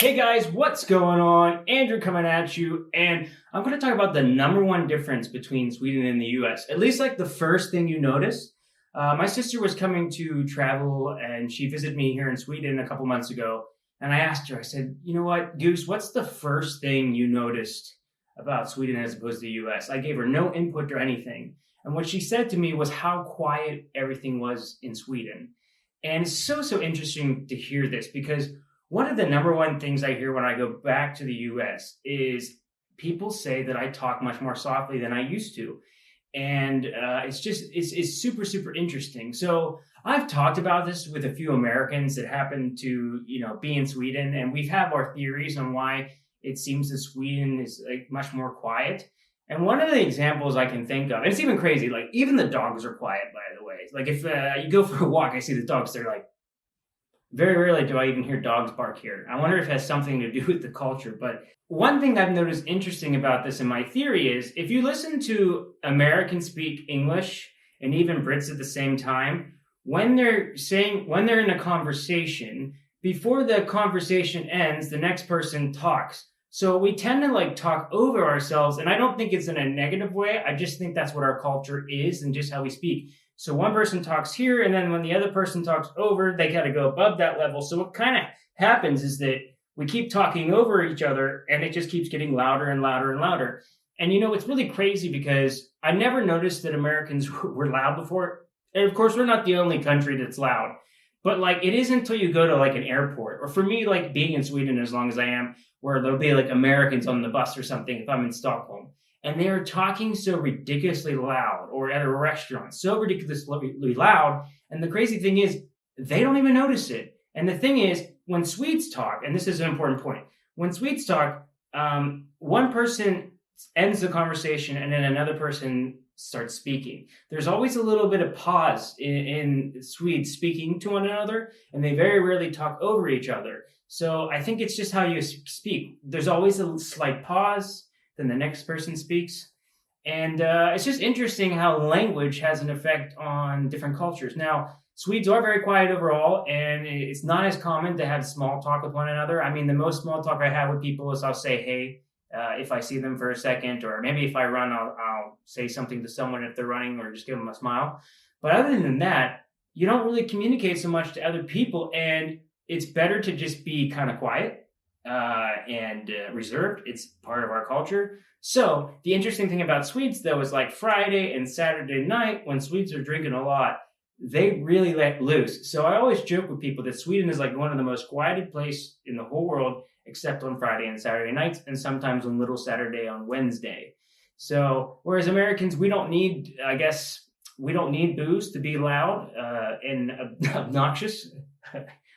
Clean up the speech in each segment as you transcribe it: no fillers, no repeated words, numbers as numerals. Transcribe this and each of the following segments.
Hey guys, what's going on? Andrew coming at you, and I'm going to talk about the number one difference between Sweden and the US. At least, like the first thing you notice. My sister was coming to travel, and she visited me here in Sweden a couple months ago. And I asked her, I said, you know what, Goose, what's the first thing you noticed about Sweden as opposed to the US? I gave her no input or anything. And what she said to me was how quiet everything was in Sweden. And it's so interesting to hear this because one of the number one things I hear when I go back to the US is people say that I talk much more softly than I used to. And it's super interesting. So I've talked about this with a few Americans that happen to, be in Sweden, and we've had our theories on why it seems that Sweden is like much more quiet. And one of the examples I can think of, and it's even crazy, like even the dogs are quiet, by the way. Like if you go for a walk, I see the dogs, they're like, very rarely do I even hear dogs bark here. I wonder if it has something to do with the culture. But one thing I've noticed interesting about this in my theory is if you listen to Americans speak English and even Brits at the same time, when they're in a conversation, before the conversation ends, the next person talks. So we tend to like talk over ourselves. And I don't think it's in a negative way. I just think that's what our culture is and just how we speak. So one person talks here, and then when the other person talks over, they got to go above that level. So what kind of happens is that we keep talking over each other, and it just keeps getting louder and louder and louder. And, it's really crazy because I never noticed that Americans were loud before. And, of course, we're not the only country that's loud. But, like, it isn't until you go to, like, an airport. Or for me, like, being in Sweden as long as I am, where there'll be, like, Americans on the bus or something if I'm in Stockholm. And they are talking so ridiculously loud, or at a restaurant, so ridiculously loud. And the crazy thing is, they don't even notice it. And the thing is, when Swedes talk, and this is an important point, when Swedes talk, one person ends the conversation and then another person starts speaking. There's always a little bit of pause in Swedes speaking to one another, and they very rarely talk over each other. So I think it's just how you speak. There's always a slight pause. Then the next person speaks. And it's just interesting how language has an effect on different cultures. Now, Swedes are very quiet overall, and it's not as common to have small talk with one another. I mean, the most small talk I have with people is I'll say, hey, if I see them for a second, or maybe if I run, I'll say something to someone if they're running, or just give them a smile. But other than that, you don't really communicate so much to other people, and it's better to just be kind of quiet and reserved. It's part of our culture. So the interesting thing about Swedes, though, is like Friday and Saturday night, when Swedes are drinking a lot, they really let loose. So I always joke with people that Sweden is like one of the most quieted places in the whole world, except on Friday and Saturday nights, and sometimes on Little Saturday on Wednesday. So whereas Americans, we don't need booze to be loud and obnoxious.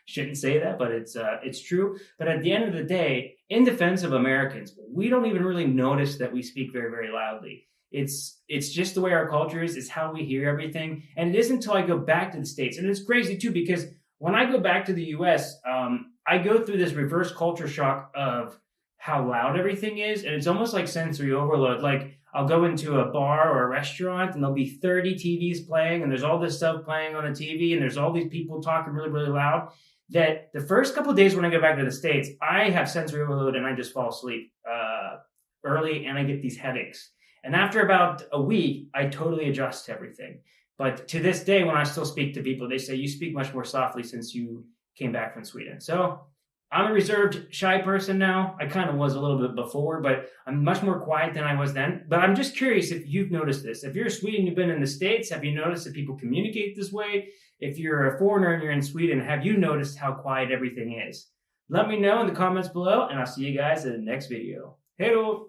Shouldn't say that, but it's true. But at the end of the day, in defense of Americans, we don't even really notice that we speak very loudly. It's just the way our culture is. It's how we hear everything. And it isn't until I go back to the States. And it's crazy, too, because when I go back to the U.S., I go through this reverse culture shock of how loud everything is. And it's almost like sensory overload. Like I'll go into a bar or a restaurant, and there'll be 30 TVs playing, and there's all this stuff playing on a TV, and there's all these people talking really loud. That the first couple of days when I go back to the States, I have sensory overload and I just fall asleep early, and I get these headaches. And after about a week, I totally adjust to everything. But to this day, when I still speak to people, they say, you speak much more softly since you came back from Sweden. So I'm a reserved, shy person now. I kind of was a little bit before, but I'm much more quiet than I was then. But I'm just curious if you've noticed this. If you're a Sweden, you've been in the States, have you noticed that people communicate this way? If you're a foreigner and you're in Sweden, have you noticed how quiet everything is? Let me know in the comments below, and I'll see you guys in the next video. Hello!